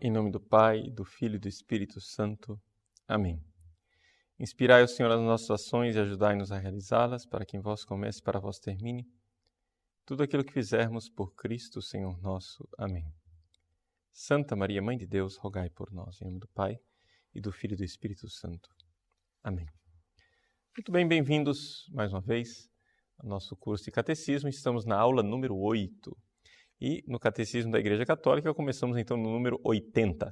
Em nome do Pai, do Filho e do Espírito Santo. Amém. Inspirai o Senhor as nossas ações e ajudai-nos a realizá-las, para que em vós comece e para vós termine tudo aquilo que fizermos por Cristo, Senhor nosso. Amém. Santa Maria, Mãe de Deus, rogai por nós. Em nome do Pai, e do Filho e do Espírito Santo. Amém. Muito bem, bem-vindos mais uma vez ao nosso curso de Catecismo. Estamos na aula número 8. E no Catecismo da Igreja Católica começamos então no número 80.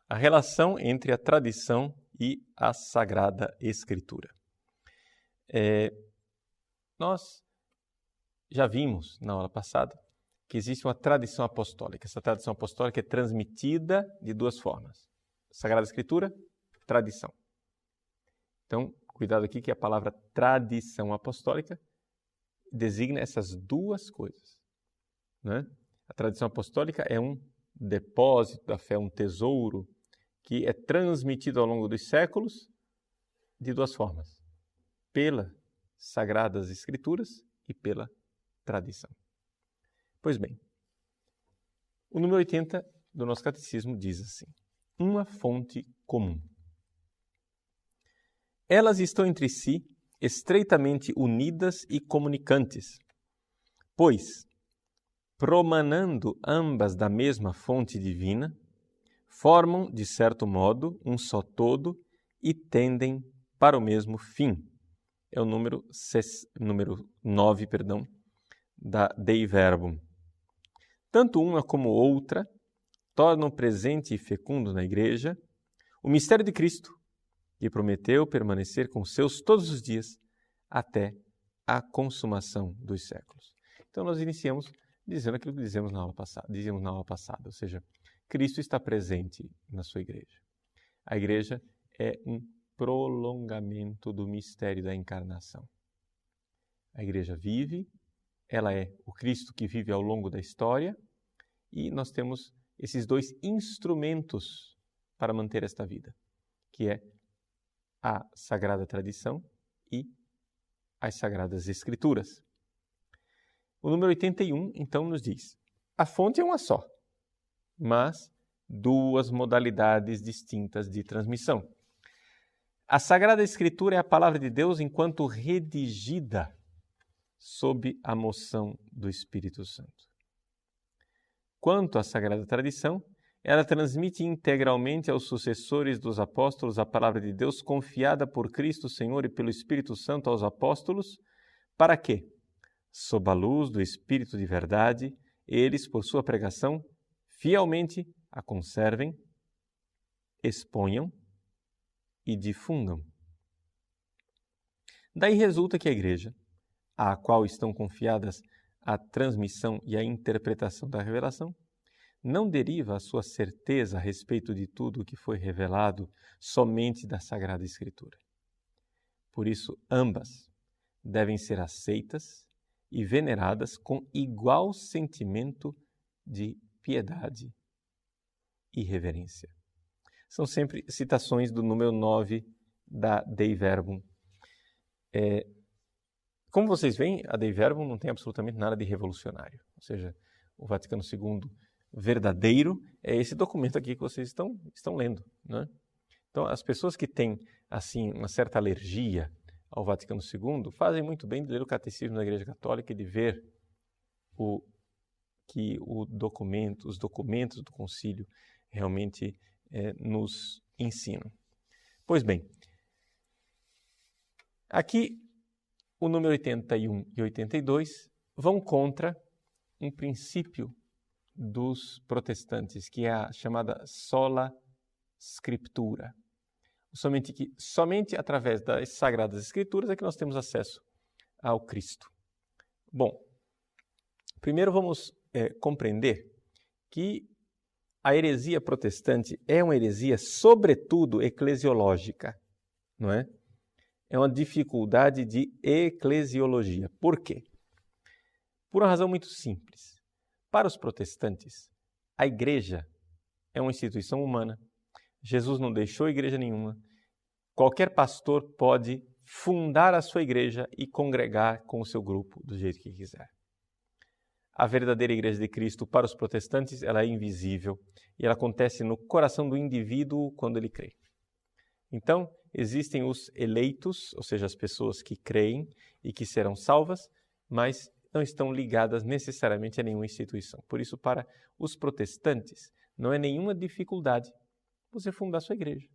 A relação entre a tradição e a Sagrada Escritura. Nós já vimos na aula passada que existe uma tradição apostólica. Essa tradição apostólica é transmitida de duas formas. Sagrada Escritura, tradição. Então, cuidado aqui que a palavra tradição apostólica designa essas duas coisas. Né? A tradição apostólica é um depósito da fé, um tesouro que é transmitido ao longo dos séculos de duas formas: pelas Sagradas Escrituras e pela tradição. Pois bem, o número 80 do nosso catecismo diz assim: uma fonte comum. Elas estão entre si estreitamente unidas e comunicantes, pois, promanando ambas da mesma fonte divina, formam, de certo modo, um só todo e tendem para o mesmo fim. É o número 9, da Dei Verbum. Tanto uma como outra tornam presente e fecundo na Igreja o mistério de Cristo, que prometeu permanecer com os seus todos os dias até a consumação dos séculos. Então nós iniciamos dizendo aquilo que dizíamos na aula passada, ou seja, Cristo está presente na sua igreja. A igreja é um prolongamento do mistério da encarnação. A igreja vive, ela é o Cristo que vive ao longo da história, e nós temos esses dois instrumentos para manter esta vida, que é a Sagrada Tradição e as Sagradas Escrituras. O número 81, então, nos diz: a fonte é uma só, mas duas modalidades distintas de transmissão. A Sagrada Escritura é a Palavra de Deus enquanto redigida sob a moção do Espírito Santo. Quanto à Sagrada Tradição, ela transmite integralmente aos sucessores dos apóstolos a Palavra de Deus confiada por Cristo Senhor e pelo Espírito Santo aos apóstolos, para que, sob a luz do Espírito de verdade, eles, por sua pregação, fielmente a conservem, exponham e difundam. Daí resulta que a Igreja, à qual estão confiadas a transmissão e a interpretação da revelação, não deriva a sua certeza a respeito de tudo o que foi revelado somente da Sagrada Escritura. Por isso, ambas devem ser aceitas e veneradas com igual sentimento de piedade e reverência. São sempre citações do número 9 da Dei Verbum. Como vocês veem, a Dei Verbum não tem absolutamente nada de revolucionário. Ou seja, o Vaticano II verdadeiro é esse documento aqui que vocês estão lendo, né? Então, as pessoas que têm assim uma certa alergia ao Vaticano II fazem muito bem de ler o Catecismo da Igreja Católica e de ver os documentos do concílio realmente nos ensinam. Pois bem, aqui o número 81 e 82 vão contra um princípio dos protestantes, que é a chamada sola scriptura. Somente através das Sagradas Escrituras é que nós temos acesso ao Cristo. Bom, primeiro vamos compreender que a heresia protestante é uma heresia sobretudo eclesiológica, não é? É uma dificuldade de eclesiologia. Por quê? Por uma razão muito simples. Para os protestantes, a igreja é uma instituição humana. Jesus não deixou igreja nenhuma. Qualquer pastor pode fundar a sua igreja e congregar com o seu grupo do jeito que quiser. a verdadeira Igreja de Cristo para os protestantes, ela é invisível e ela acontece no coração do indivíduo quando ele crê. Então, existem os eleitos, ou seja, as pessoas que creem e que serão salvas, mas não estão ligadas necessariamente a nenhuma instituição. Por isso, para os protestantes, não é nenhuma dificuldade você fundar sua igreja.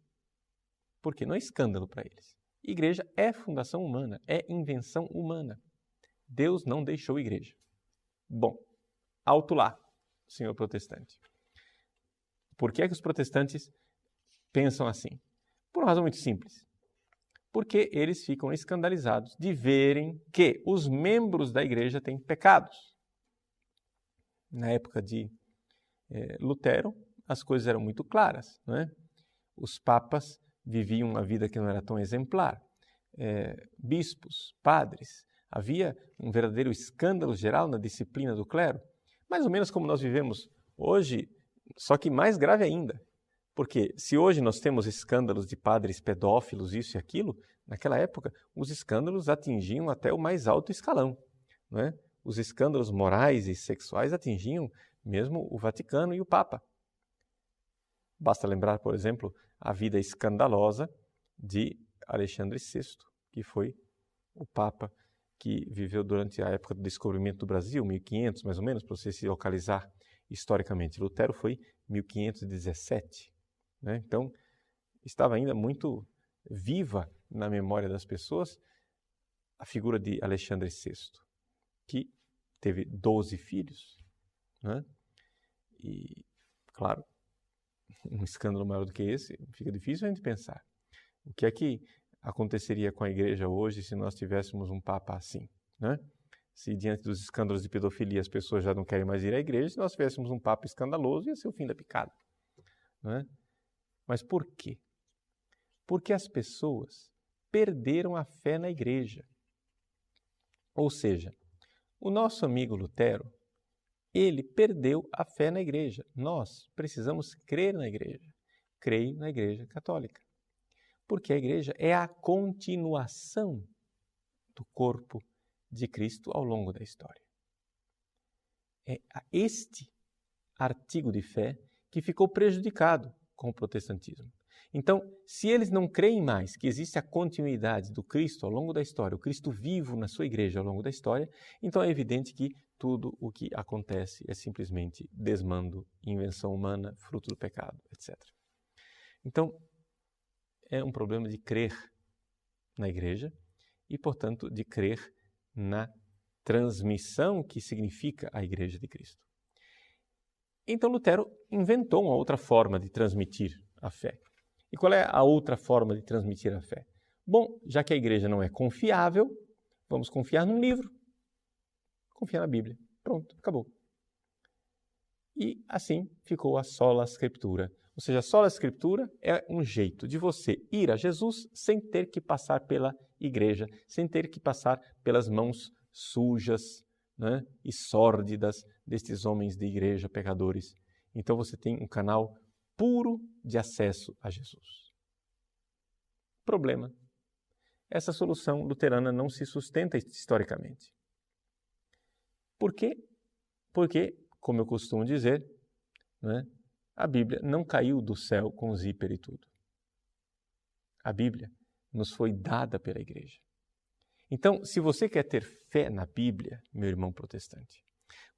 Porque não é escândalo para eles. Igreja é fundação humana, é invenção humana. Deus não deixou igreja. Bom, alto lá, senhor protestante. Por que é que os protestantes pensam assim? Por uma razão muito simples. Porque eles ficam escandalizados de verem que os membros da igreja têm pecados. Na época de Lutero, as coisas eram muito claras, não é? Os papas viviam uma vida que não era tão exemplar. Bispos, padres, havia um verdadeiro escândalo geral na disciplina do clero, mais ou menos como nós vivemos hoje, só que mais grave ainda. Porque se hoje nós temos escândalos de padres pedófilos, isso e aquilo, naquela época os escândalos atingiam até o mais alto escalão, não é? Os escândalos morais e sexuais atingiam mesmo o Vaticano e o Papa. Basta lembrar, por exemplo, a vida escandalosa de Alexandre VI, que foi o Papa que viveu durante a época do descobrimento do Brasil, 1500 mais ou menos, para você se localizar historicamente. Lutero foi 1517. Né? Então, estava ainda muito viva na memória das pessoas a figura de Alexandre VI, que teve 12 filhos. Né? E, claro, um escândalo maior do que esse, fica difícil a gente pensar. O que é que aconteceria com a igreja hoje se nós tivéssemos um Papa assim? Né? Se diante dos escândalos de pedofilia as pessoas já não querem mais ir à igreja, se nós tivéssemos um Papa escandaloso, ia ser o fim da picada. Né? Mas por quê? Porque as pessoas perderam a fé na igreja. Ou seja, o nosso amigo Lutero, ele perdeu a fé na igreja. Nós precisamos crer na igreja. Creio na igreja católica. Porque a igreja é a continuação do corpo de Cristo ao longo da história. É este artigo de fé que ficou prejudicado com o protestantismo. Então, se eles não creem mais que existe a continuidade do Cristo ao longo da história, o Cristo vivo na sua igreja ao longo da história, então é evidente que tudo o que acontece é simplesmente desmando, invenção humana, fruto do pecado, etc. Então, é um problema de crer na igreja e, portanto, de crer na transmissão que significa a igreja de Cristo. Então, Lutero inventou uma outra forma de transmitir a fé. E qual é a outra forma de transmitir a fé? Bom, já que a igreja não é confiável, vamos confiar num livro. Confiar na Bíblia. Pronto, acabou. E assim ficou a sola scriptura. Ou seja, a sola scriptura é um jeito de você ir a Jesus sem ter que passar pela igreja, sem ter que passar pelas mãos sujas, né, e sórdidas destes homens de igreja, pecadores. Então você tem um canal puro de acesso a Jesus. Problema. Essa solução luterana não se sustenta historicamente. Por quê? Porque, como eu costumo dizer, né, a Bíblia não caiu do céu com zíper e tudo. A Bíblia nos foi dada pela igreja. Então, se você quer ter fé na Bíblia, meu irmão protestante,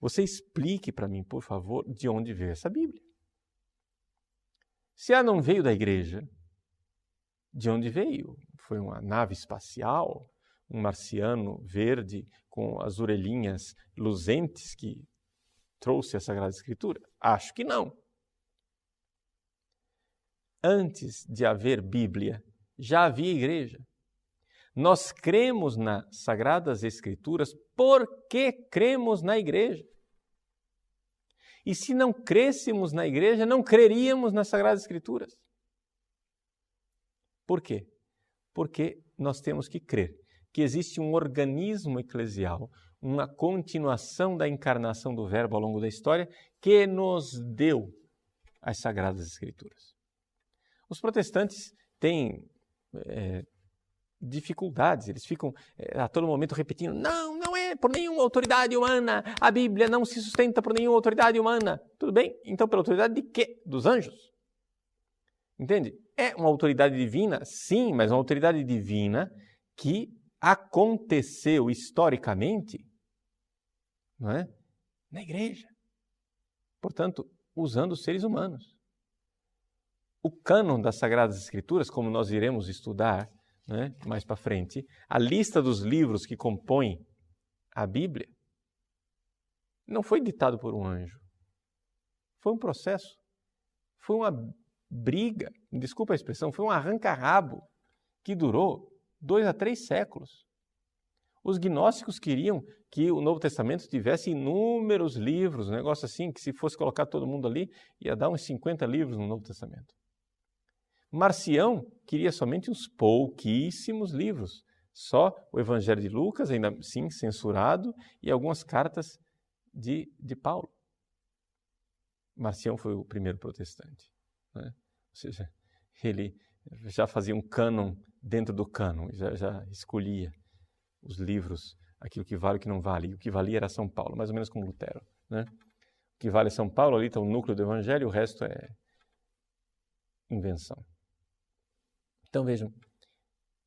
você explique para mim, por favor, de onde veio essa Bíblia. Se ela não veio da igreja, de onde veio? Foi uma nave espacial? Um marciano verde com as orelhinhas luzentes que trouxe a Sagrada Escritura? Acho que não. Antes de haver Bíblia, já havia igreja. Nós cremos nas Sagradas Escrituras porque cremos na igreja. E se não crêssemos na igreja, não creríamos nas Sagradas Escrituras. Por quê? Porque nós temos que crer que existe um organismo eclesial, uma continuação da encarnação do Verbo ao longo da história que nos deu as Sagradas Escrituras. Os protestantes têm dificuldades, eles ficam a todo momento repetindo, não é é por nenhuma autoridade humana. A Bíblia não se sustenta por nenhuma autoridade humana. Tudo bem? Então, pela autoridade de quê? Dos anjos. Entende? É uma autoridade divina? Sim, mas uma autoridade divina que aconteceu historicamente, não é? Na igreja. Portanto, usando os seres humanos. O cânon das Sagradas Escrituras, como nós iremos estudar, né, mais para frente, a lista dos livros que compõem a Bíblia não foi ditado por um anjo. Foi um processo. Foi uma briga, desculpa a expressão, foi um arranca-rabo que durou 2 a 3 séculos. Os gnósticos queriam que o Novo Testamento tivesse inúmeros livros, um negócio assim, que se fosse colocar todo mundo ali, ia dar uns 50 livros no Novo Testamento. Marcião queria somente uns pouquíssimos livros, só o Evangelho de Lucas, ainda assim censurado, e algumas cartas de Paulo. Marcião foi o primeiro protestante, né? Ou seja, ele já fazia um cânon dentro do cânon, já escolhia os livros, aquilo que vale e o que não vale. E o que valia era São Paulo, mais ou menos como Lutero, né? O que vale é São Paulo, ali está o núcleo do Evangelho, o resto é invenção. Então vejam,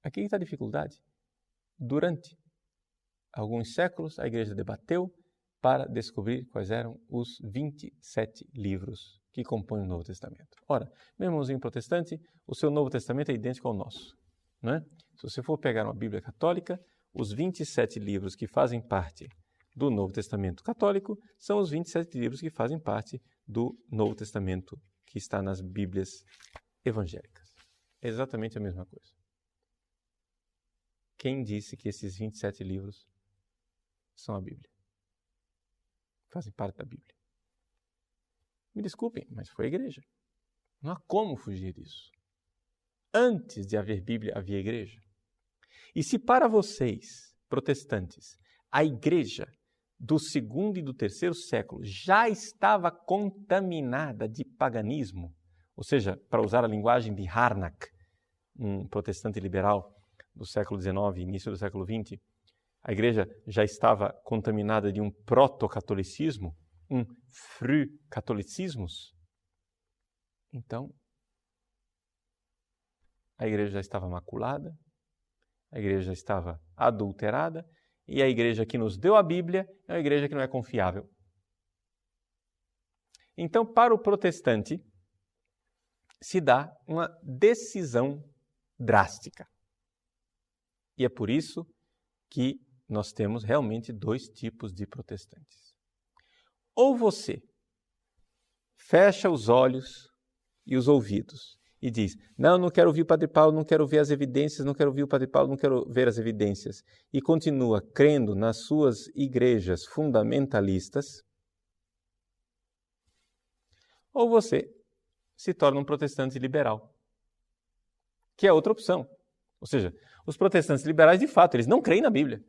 aqui está a dificuldade. Durante alguns séculos, a igreja debateu para descobrir quais eram os 27 livros que compõem o Novo Testamento. Ora, meu irmãozinho protestante, o seu Novo Testamento é idêntico ao nosso, não é? Se você for pegar uma Bíblia católica, os 27 livros que fazem parte do Novo Testamento católico são os 27 livros que fazem parte do Novo Testamento que está nas Bíblias evangélicas. É exatamente a mesma coisa. Quem disse que esses 27 livros são a Bíblia? Fazem parte da Bíblia. Me desculpem, mas foi a igreja. Não há como fugir disso. Antes de haver Bíblia, havia igreja. E se para vocês, protestantes, a igreja do 2º e do 3º século já estava contaminada de paganismo, ou seja, para usar a linguagem de Harnack, um protestante liberal do século XIX e início do século XX, a igreja já estava contaminada de um proto-catolicismo, um früh-catolicismus. Então, a igreja já estava maculada, a igreja já estava adulterada, e a igreja que nos deu a Bíblia é uma igreja que não é confiável. Então, para o protestante, se dá uma decisão drástica. E é por isso que nós temos realmente 2 tipos de protestantes. Ou você fecha os olhos e os ouvidos e diz, não quero ouvir o Padre Paulo, não quero ver as evidências, não quero ouvir o Padre Paulo, não quero ver as evidências, e continua crendo nas suas igrejas fundamentalistas, ou você se torna um protestante liberal, que é outra opção. Ou seja, os protestantes liberais, de fato, eles não creem na Bíblia.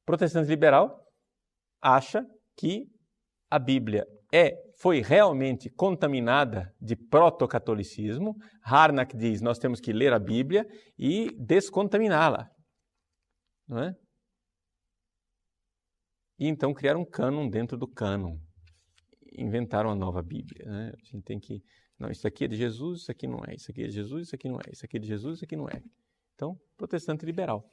O protestante liberal acha que a Bíblia foi realmente contaminada de proto-catolicismo. Harnack diz, nós temos que ler a Bíblia e descontaminá-la, não é? E então criaram um cânon dentro do cânon. Inventaram a nova Bíblia, né? A gente tem que... Não, isso aqui é de Jesus, isso aqui não é. Isso aqui é de Jesus, isso aqui não é. Isso aqui é de Jesus, isso aqui não é. Então, protestante liberal.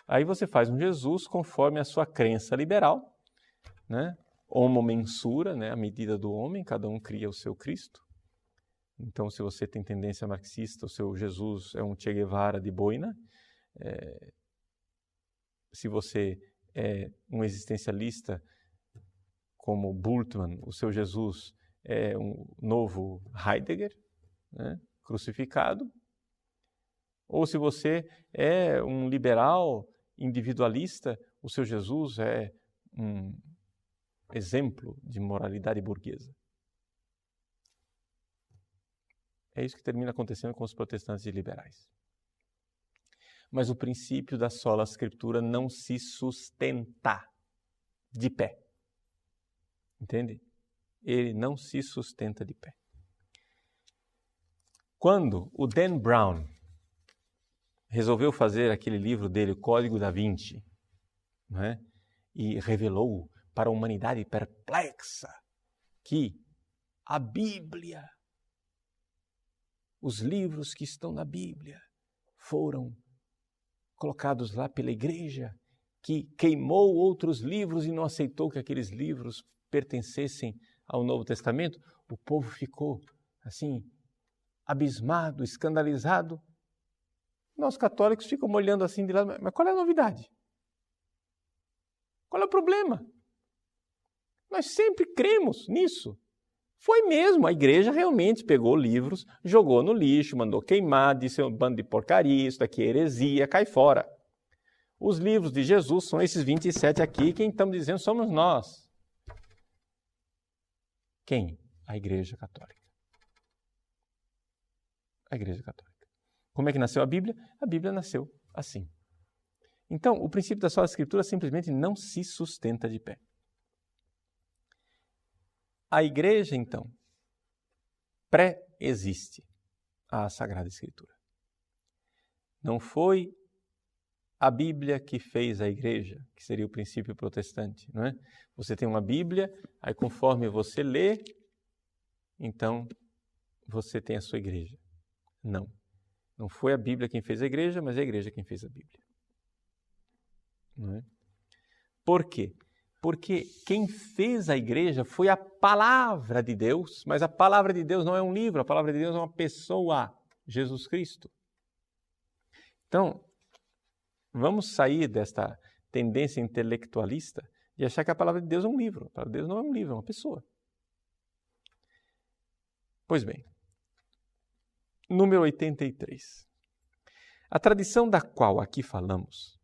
Aí você faz um Jesus conforme a sua crença liberal, né? Homo mensura, né? A medida do homem, cada um cria o seu Cristo. Então, se você tem tendência marxista, o seu Jesus é um Che Guevara de boina. Se você é um existencialista como Bultmann, o seu Jesus é um novo Heidegger, né? Crucificado. Ou se você é um liberal individualista, o seu Jesus é um exemplo de moralidade burguesa. É isso que termina acontecendo com os protestantes e liberais. Mas o princípio da sola escritura não se sustenta de pé. Entende? Ele não se sustenta de pé. Quando o Dan Brown resolveu fazer aquele livro dele, o Código da Vinci, não é? e revelou para a humanidade perplexa que a Bíblia, os livros que estão na Bíblia, foram colocados lá pela igreja, que queimou outros livros e não aceitou que aqueles livros pertencessem ao Novo Testamento. O povo ficou assim, abismado, escandalizado. Nós católicos ficamos olhando assim de lado, mas qual é a novidade? Qual é o problema? Nós sempre cremos nisso. Foi mesmo, a igreja realmente pegou livros, jogou no lixo, mandou queimar, disse um bando de porcaria, isso daqui é heresia, cai fora. Os livros de Jesus são esses 27 aqui, quem estamos dizendo somos nós. Quem? A Igreja Católica. A Igreja Católica. Como é que nasceu a Bíblia? A Bíblia nasceu assim. Então, o princípio da Sagrada Escritura simplesmente não se sustenta de pé. A Igreja, então, pré-existe à Sagrada Escritura. Não foi a Bíblia que fez a Igreja, que seria o princípio protestante, não é? Você tem uma Bíblia, aí conforme você lê, então você tem a sua Igreja. Não. Não foi a Bíblia quem fez a Igreja, mas é a Igreja quem fez a Bíblia. Não é? Por quê? Porque quem fez a igreja foi a palavra de Deus, mas a palavra de Deus não é um livro, a palavra de Deus é uma pessoa, Jesus Cristo. Então, vamos sair desta tendência intelectualista de achar que a palavra de Deus é um livro. A palavra de Deus não é um livro, é uma pessoa. Pois bem, número 83. A tradição da qual aqui falamos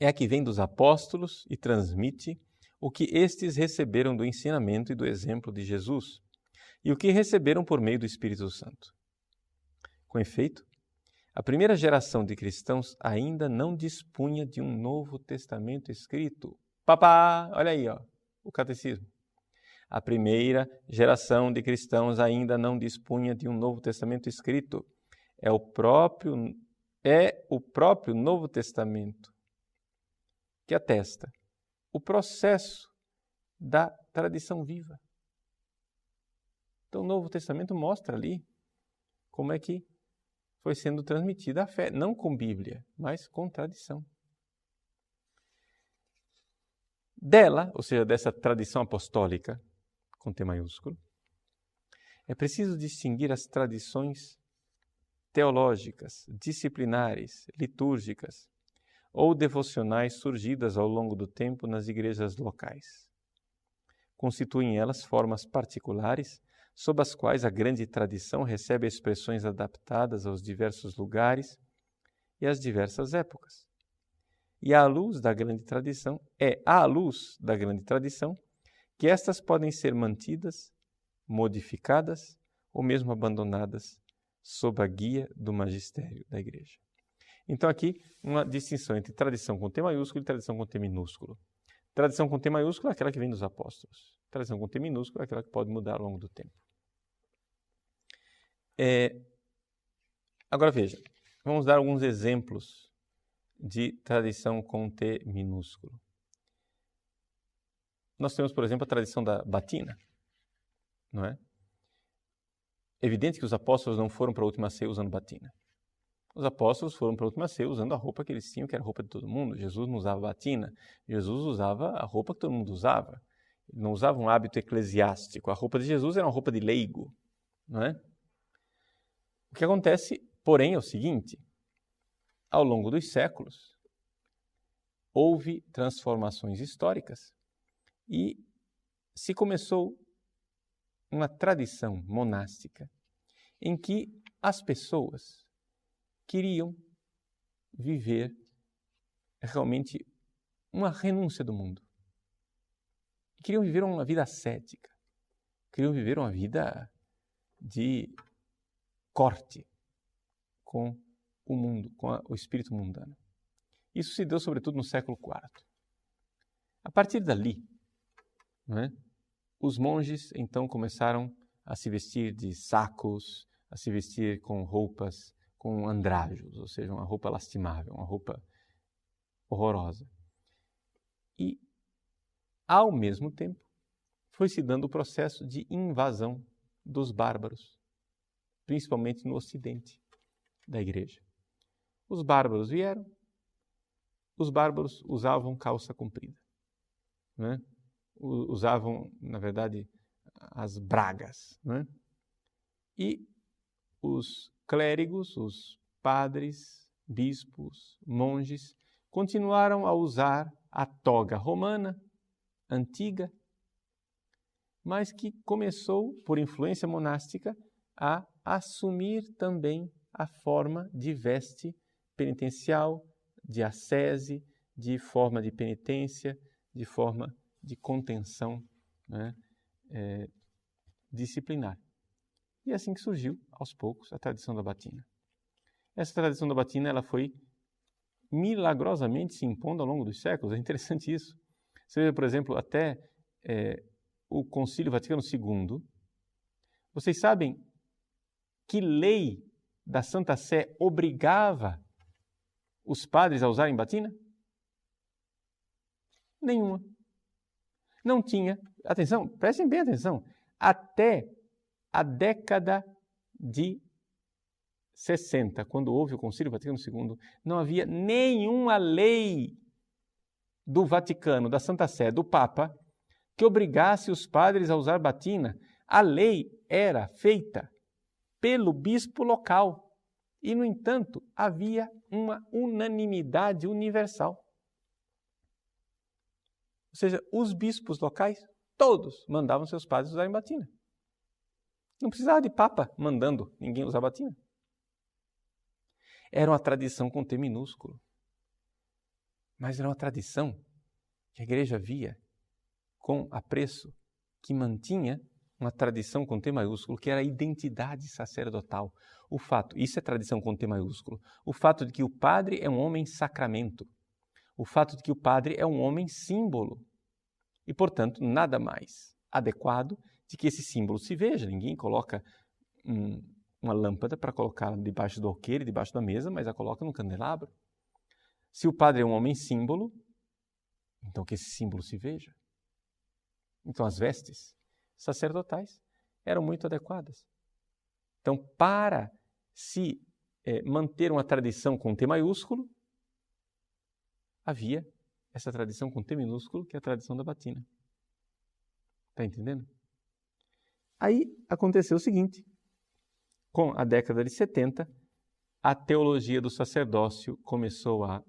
é a que vem dos apóstolos e transmite o que estes receberam do ensinamento e do exemplo de Jesus e o que receberam por meio do Espírito Santo. Com efeito, a primeira geração de cristãos ainda não dispunha de um Novo Testamento escrito. Papá, olha aí, ó, o catecismo. A primeira geração de cristãos ainda não dispunha de um Novo Testamento escrito. É o próprio Novo Testamento que atesta o processo da tradição viva. Então, o Novo Testamento mostra ali como é que foi sendo transmitida a fé, não com Bíblia, mas com tradição. Dela, ou seja, dessa tradição apostólica, com T maiúsculo, é preciso distinguir as tradições teológicas, disciplinares, litúrgicas, ou devocionais surgidas ao longo do tempo nas igrejas locais. Constituem elas formas particulares, sob as quais a grande tradição recebe expressões adaptadas aos diversos lugares e às diversas épocas. E à luz da grande tradição, que estas podem ser mantidas, modificadas ou mesmo abandonadas sob a guia do magistério da igreja. Então aqui uma distinção entre tradição com T maiúsculo e tradição com T minúsculo. Tradição com T maiúsculo é aquela que vem dos apóstolos. Tradição com T minúsculo é aquela que pode mudar ao longo do tempo. Agora veja, vamos dar alguns exemplos de tradição com T minúsculo. Nós temos, por exemplo, a tradição da batina, não é? É evidente que os apóstolos não foram para a última ceia usando batina. Os apóstolos foram para a última ceia usando a roupa que eles tinham, que era a roupa de todo mundo. Jesus não usava batina, Jesus usava a roupa que todo mundo usava. Ele não usava um hábito eclesiástico. A roupa de Jesus era uma roupa de leigo, não é? O que acontece, porém, é o seguinte: ao longo dos séculos, houve transformações históricas e se começou uma tradição monástica em que as pessoas queriam viver realmente uma renúncia do mundo. Queriam viver uma vida ascética. Queriam viver uma vida de corte com o mundo, com o espírito mundano. Isso se deu sobretudo no século IV. A partir dali, não é? Os monges então começaram a se vestir de sacos, a se vestir com roupas com andrágios, ou seja, uma roupa lastimável, uma roupa horrorosa. E, ao mesmo tempo, foi se dando o processo de invasão dos bárbaros, principalmente no ocidente da igreja. Os bárbaros vieram, os bárbaros usavam calça comprida, né? Usavam, na verdade, as bragas, né? E os clérigos, os padres, bispos, monges, continuaram a usar a toga romana, antiga, mas que começou, por influência monástica, a assumir também a forma de veste penitencial, de ascese, de forma de penitência, de forma de contenção, né, disciplinar. E é assim que surgiu, aos poucos, a tradição da batina. Essa tradição da batina ela foi milagrosamente se impondo ao longo dos séculos. É interessante isso. Você vê, por exemplo, até o Concílio Vaticano II. Vocês sabem que lei da Santa Sé obrigava os padres a usarem batina? Nenhuma. Não tinha. Atenção, prestem bem atenção. Até a década de 60, quando houve o Concílio Vaticano II, não havia nenhuma lei do Vaticano, da Santa Sé, do Papa, que obrigasse os padres a usar batina. A lei era feita pelo bispo local e, no entanto, havia uma unanimidade universal. Ou seja, os bispos locais, todos mandavam seus padres usarem batina. Não precisava de papa mandando ninguém usar batina. Era uma tradição com T minúsculo. Mas era uma tradição que a igreja via com apreço, que mantinha uma tradição com T maiúsculo, que era a identidade sacerdotal. O fato, isso é tradição com T maiúsculo, o fato de que o padre é um homem sacramento, o fato de que o padre é um homem símbolo e, portanto, nada mais adequado de que esse símbolo se veja. Ninguém coloca uma lâmpada para colocar debaixo do alqueire, debaixo da mesa, mas a coloca no candelabro. Se o padre é um homem símbolo, então que esse símbolo se veja. Então as vestes sacerdotais eram muito adequadas. Então, para se manter uma tradição com T maiúsculo, havia essa tradição com T minúsculo, que é a tradição da batina. Está entendendo? Aí aconteceu o seguinte: com a década de 70, a teologia do sacerdócio começou a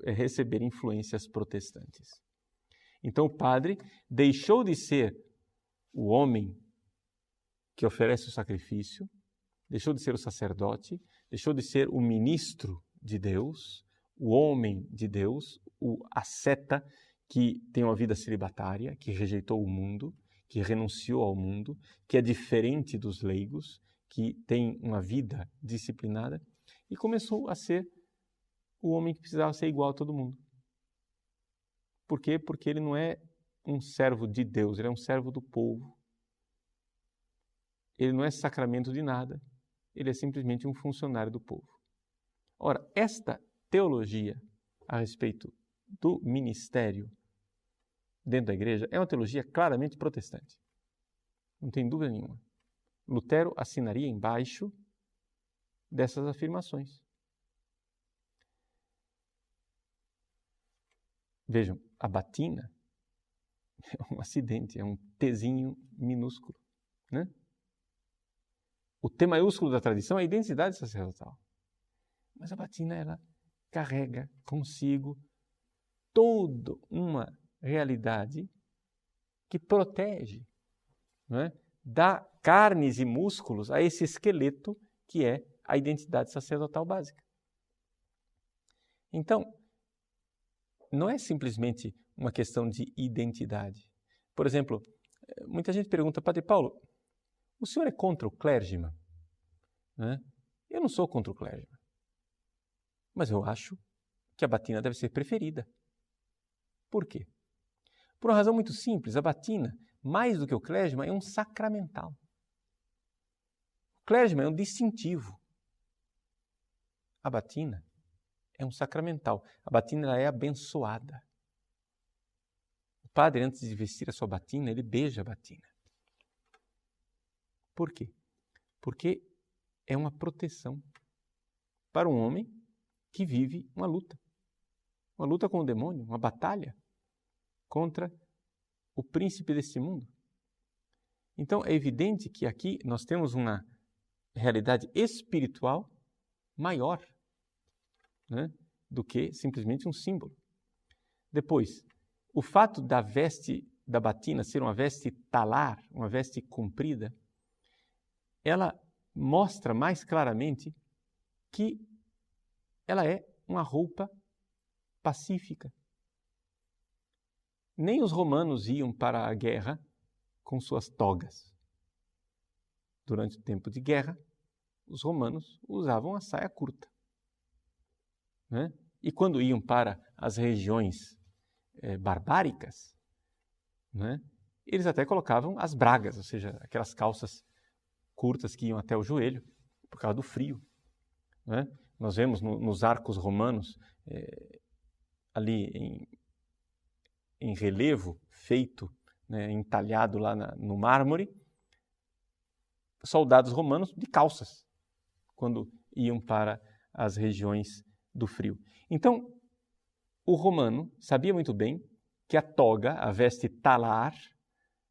receber influências protestantes. Então o padre deixou de ser o homem que oferece o sacrifício, deixou de ser o sacerdote, deixou de ser o ministro de Deus, o homem de Deus, o asceta que tem uma vida celibatária, que rejeitou o mundo, que renunciou ao mundo, que é diferente dos leigos, que tem uma vida disciplinada, e começou a ser o homem que precisava ser igual a todo mundo. Por quê? Porque ele não é um servo de Deus, ele é um servo do povo. Ele não é sacramento de nada, ele é simplesmente um funcionário do povo. Ora, esta teologia a respeito do ministério dentro da igreja é uma teologia claramente protestante. Não tem dúvida nenhuma. Lutero assinaria embaixo dessas afirmações. Vejam, a batina é um acidente, é um Tzinho minúsculo, né? O T maiúsculo da tradição é a identidade sacerdotal. Mas a batina, ela carrega consigo toda uma realidade que protege, né? Dá carnes e músculos a esse esqueleto que é a identidade sacerdotal básica. Então, não é simplesmente uma questão de identidade. Por exemplo, muita gente pergunta: Padre Paulo, o senhor é contra o clergyman? Né? Eu não sou contra o clergyman, mas eu acho que a batina deve ser preferida. Por quê? Por uma razão muito simples. A batina, mais do que o clergyman, é um sacramental. O clergyman é um distintivo. A batina é um sacramental. A batina ela é abençoada. O padre, antes de vestir a sua batina, ele beija a batina. Por quê? Porque é uma proteção para um homem que vive uma luta com o demônio, uma batalha contra o príncipe deste mundo. Então, é evidente que aqui nós temos uma realidade espiritual maior, né, do que simplesmente um símbolo. Depois, o fato da veste da batina ser uma veste talar, uma veste comprida, ela mostra mais claramente que ela é uma roupa pacífica. Nem os romanos iam para a guerra com suas togas. Durante o tempo de guerra, os romanos usavam a saia curta, né? E quando iam para as regiões barbáricas, né, eles até colocavam as bragas, ou seja, aquelas calças curtas que iam até o joelho, por causa do frio, né? Nós vemos nos arcos romanos, ali em relevo, feito, né, entalhado lá no mármore, soldados romanos de calças, quando iam para as regiões do frio. Então, o romano sabia muito bem que a toga, a veste talar,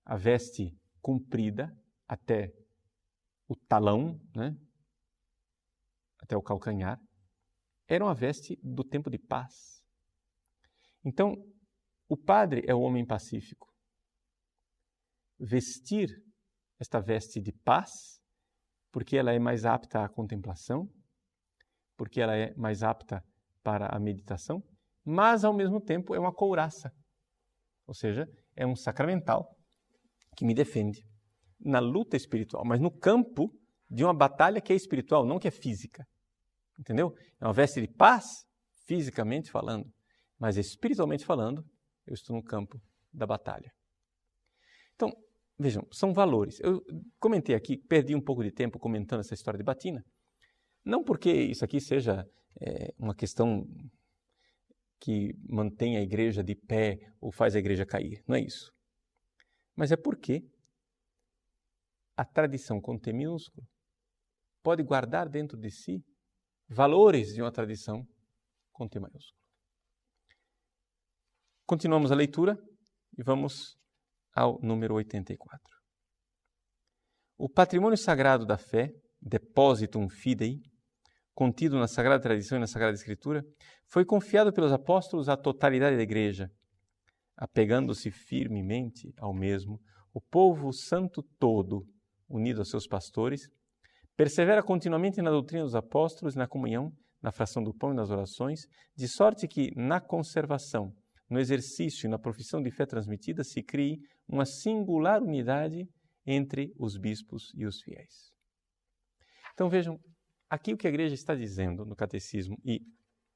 a veste comprida até o talão, né, até o calcanhar, era uma veste do tempo de paz. Então, o padre é o homem pacífico. Vestir esta veste de paz, porque ela é mais apta à contemplação, porque ela é mais apta para a meditação, mas ao mesmo tempo é uma couraça, ou seja, é um sacramental que me defende na luta espiritual, mas no campo de uma batalha que é espiritual, não que é física. Entendeu? É uma veste de paz, fisicamente falando, mas espiritualmente falando, eu estou no campo da batalha. Então, vejam, são valores. Eu comentei aqui, perdi um pouco de tempo comentando essa história de batina, não porque isso aqui seja uma questão que mantém a igreja de pé ou faz a igreja cair, não é isso. Mas é porque a tradição com T minúsculo pode guardar dentro de si valores de uma tradição com T maiúsculo. Continuamos a leitura e vamos ao número 84. O patrimônio sagrado da fé, Depositum Fidei, contido na Sagrada Tradição e na Sagrada Escritura, foi confiado pelos apóstolos à totalidade da Igreja. Apegando-se firmemente ao mesmo, o povo santo todo, unido aos seus pastores, persevera continuamente na doutrina dos apóstolos, na comunhão, na fração do pão e nas orações, de sorte que, na conservação, no exercício e na profissão de fé transmitida, se crie uma singular unidade entre os bispos e os fiéis. Então vejam, aqui o que a igreja está dizendo no Catecismo e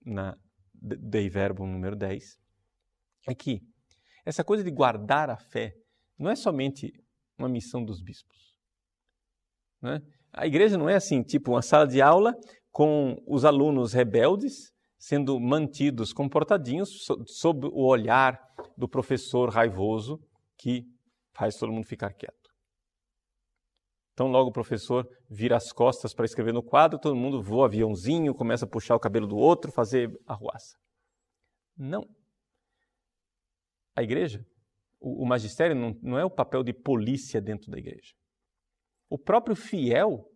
na Dei Verbum número 10, é que essa coisa de guardar a fé não é somente uma missão dos bispos, né? A igreja não é assim, tipo uma sala de aula com os alunos rebeldes sendo mantidos comportadinhos sob o olhar do professor raivoso que faz todo mundo ficar quieto. Então logo o professor vira as costas para escrever no quadro, todo mundo voa aviãozinho, começa a puxar o cabelo do outro, fazer arruaça. Não. A igreja, o magistério não é o papel de polícia dentro da igreja. O próprio fiel,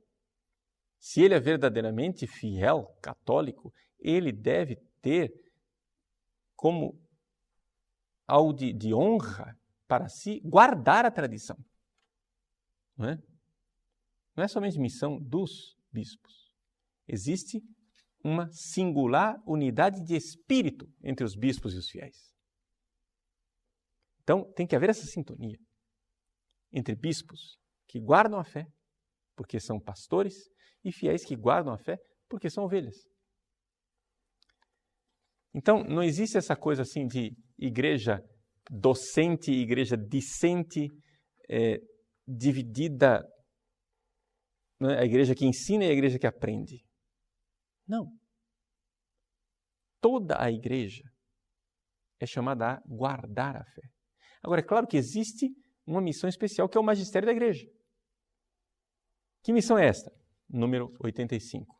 se ele é verdadeiramente fiel, católico, ele deve ter como algo de honra para si guardar a tradição. Não é? Não é somente missão dos bispos. Existe uma singular unidade de espírito entre os bispos e os fiéis. Então, tem que haver essa sintonia entre bispos que guardam a fé, porque são pastores, e fiéis que guardam a fé, porque são ovelhas. Então, não existe essa coisa assim de igreja docente e igreja discente, dividida, né? A igreja que ensina e a igreja que aprende. Não. toda a igreja é chamada a guardar a fé. Agora, é claro que existe uma missão especial, que é o magistério da igreja. Que missão é esta? Número 85.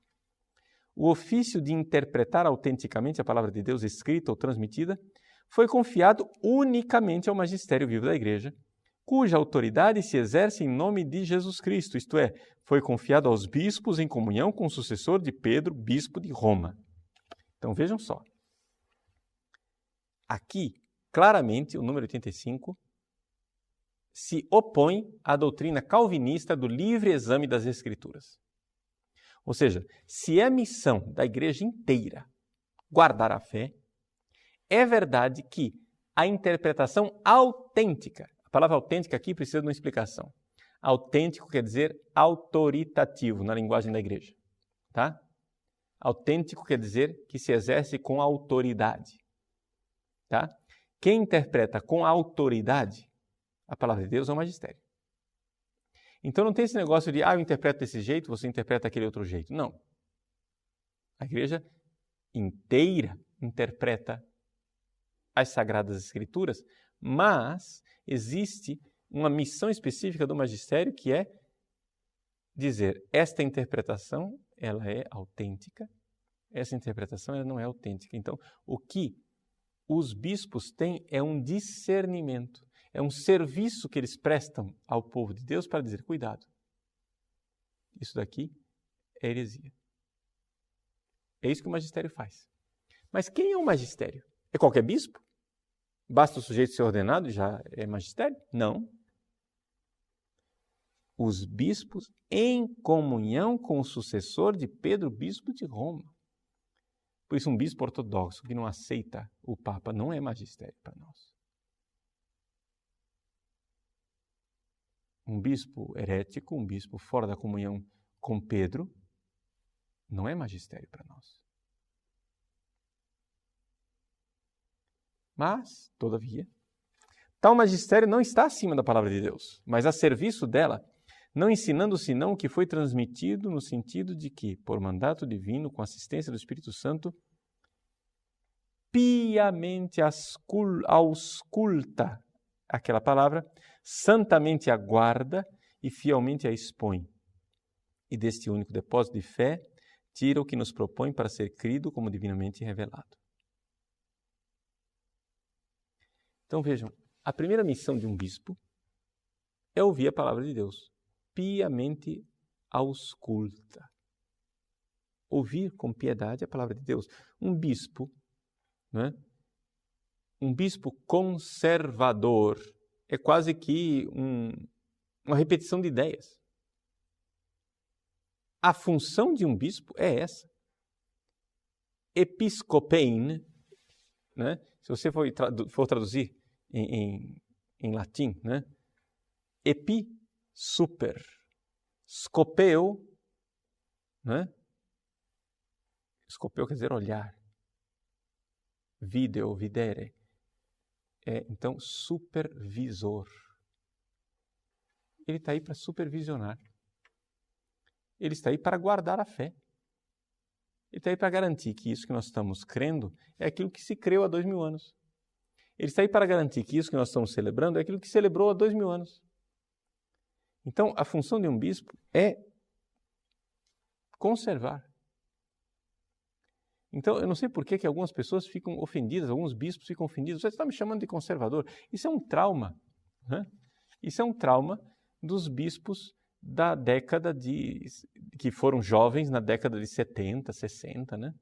O ofício de interpretar autenticamente a palavra de Deus escrita ou transmitida foi confiado unicamente ao magistério vivo da igreja, cuja autoridade se exerce em nome de Jesus Cristo, isto é, foi confiado aos bispos em comunhão com o sucessor de Pedro, bispo de Roma. Então vejam só. Aqui, claramente, o número 85 se opõe à doutrina calvinista do livre exame das Escrituras. Ou seja, se é a missão da igreja inteira guardar a fé, é verdade que a interpretação autêntica, a palavra autêntica aqui precisa de uma explicação. Autêntico quer dizer autoritativo na linguagem da igreja. Tá? Autêntico quer dizer que se exerce com autoridade. Tá? Quem interpreta com autoridade a palavra de Deus é o magistério. Então não tem esse negócio de, eu interpreto desse jeito, você interpreta daquele outro jeito. Não. A igreja inteira interpreta as Sagradas Escrituras, mas existe uma missão específica do magistério que é dizer, esta interpretação ela é autêntica, essa interpretação ela não é autêntica. Então, o que os bispos têm é um discernimento, é um serviço que eles prestam ao povo de Deus para dizer, cuidado, isso daqui é heresia. É isso que o magistério faz. Mas quem é o magistério? É qualquer bispo? Basta o sujeito ser ordenado e já é magistério? Não. Os bispos em comunhão com o sucessor de Pedro, bispo de Roma. Por isso, um bispo ortodoxo que não aceita o Papa não é magistério para nós. Um bispo herético, um bispo fora da comunhão com Pedro, não é magistério para nós. Mas, todavia, tal magistério não está acima da palavra de Deus, mas a serviço dela, não ensinando senão o que foi transmitido no sentido de que, por mandato divino, com assistência do Espírito Santo, piamente ausculta aquela palavra, santamente a guarda e fielmente a expõe. E deste único depósito de fé, tira o que nos propõe para ser crido como divinamente revelado. Então vejam, a primeira missão de um bispo é ouvir a palavra de Deus. Piamente ausculta. Ouvir com piedade a palavra de Deus. Um bispo, né? Um bispo conservador é quase que uma repetição de ideias. A função de um bispo é essa. Episcopein, né? Se você for traduzir em latim, né? Epi, super. Scopeo, né? Scopeo quer dizer olhar. Video, videre. Então, supervisor. Ele está aí para supervisionar. Ele está aí para guardar a fé. Ele está aí para garantir que isso que nós estamos crendo é aquilo que se creu há 2000 anos. Ele está aí para garantir que isso que nós estamos celebrando é aquilo que celebrou há 2000 anos. Então, a função de um bispo é conservar. Então, eu não sei por que algumas pessoas ficam ofendidas, alguns bispos ficam ofendidos. Você está me chamando de conservador. Isso é um trauma. Né? Isso é um trauma dos bispos da década que foram jovens na década de 70, 60, né?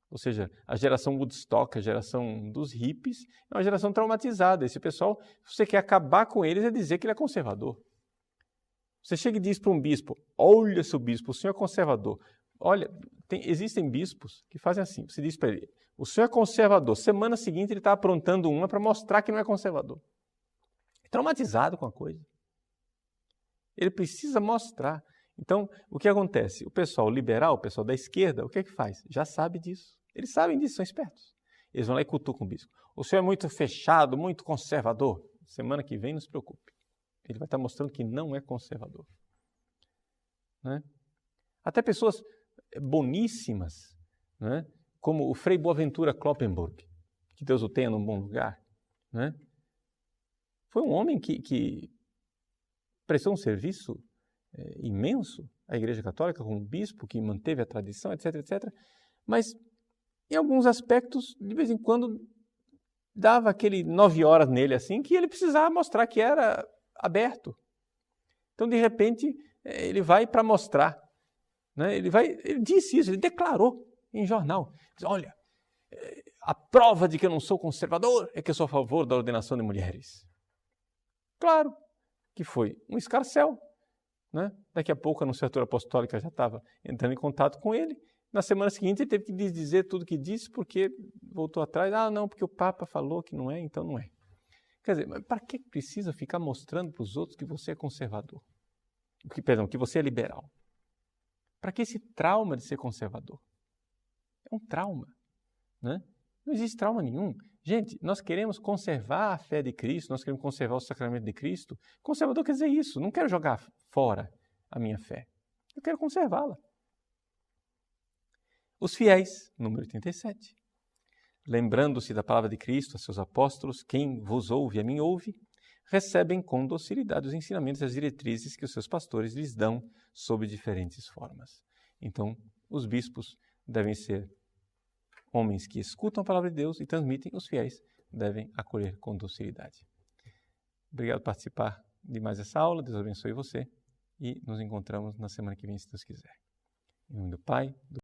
Ou seja, a geração Woodstock, a geração dos hippies, é uma geração traumatizada. Esse pessoal, se você quer acabar com eles, é dizer que ele é conservador. Você chega e diz para um bispo, olha, seu bispo, o senhor é conservador. Olha, existem bispos que fazem assim, você diz para ele, o senhor é conservador, semana seguinte ele está aprontando uma para mostrar que não é conservador. É traumatizado com a coisa. Ele precisa mostrar. Então, o que acontece? O pessoal liberal, o pessoal da esquerda, o que é que faz? Já sabe disso. Eles sabem disso, são espertos. Eles vão lá e cutucam o bispo. O senhor é muito fechado, muito conservador. Semana que vem, não se preocupe. Ele vai estar mostrando que não é conservador. Né? Até pessoas boníssimas, né? como o Frei Boaventura Kloppenburg, que Deus o tenha num bom lugar, né? Foi um homem que prestou um serviço imenso à Igreja Católica, como bispo, que manteve a tradição, etc, etc. Mas, em alguns aspectos, de vez em quando, dava aquele 9 horas nele, assim, que ele precisava mostrar que era aberto. Então, de repente, ele vai para mostrar. Né? Ele disse isso, ele declarou em jornal. Diz, olha, a prova de que eu não sou conservador é que eu sou a favor da ordenação de mulheres. Claro que foi um escarcéu. Né? Daqui a pouco a Anunciatura Apostólica já estava entrando em contato com ele. Na semana seguinte ele teve que desdizer tudo que disse porque voltou atrás. Ah, não, porque o Papa falou que não é, então não é. Quer dizer, mas para que precisa ficar mostrando para os outros que você é conservador? Que você é liberal? Para que esse trauma de ser conservador? É um trauma. Né? Não existe trauma nenhum. Gente, nós queremos conservar a fé de Cristo, nós queremos conservar o sacramento de Cristo. Conservador quer dizer isso, não quero jogar fora a minha fé. Eu quero conservá-la. Os fiéis, número 87. Lembrando-se da palavra de Cristo a seus apóstolos, quem vos ouve, a mim ouve, recebem com docilidade os ensinamentos e as diretrizes que os seus pastores lhes dão sob diferentes formas. Então, os bispos devem ser homens que escutam a palavra de Deus e transmitem, os fiéis devem acolher com docilidade. Obrigado por participar de mais essa aula, Deus abençoe você e nos encontramos na semana que vem, se Deus quiser. Em nome do Pai, do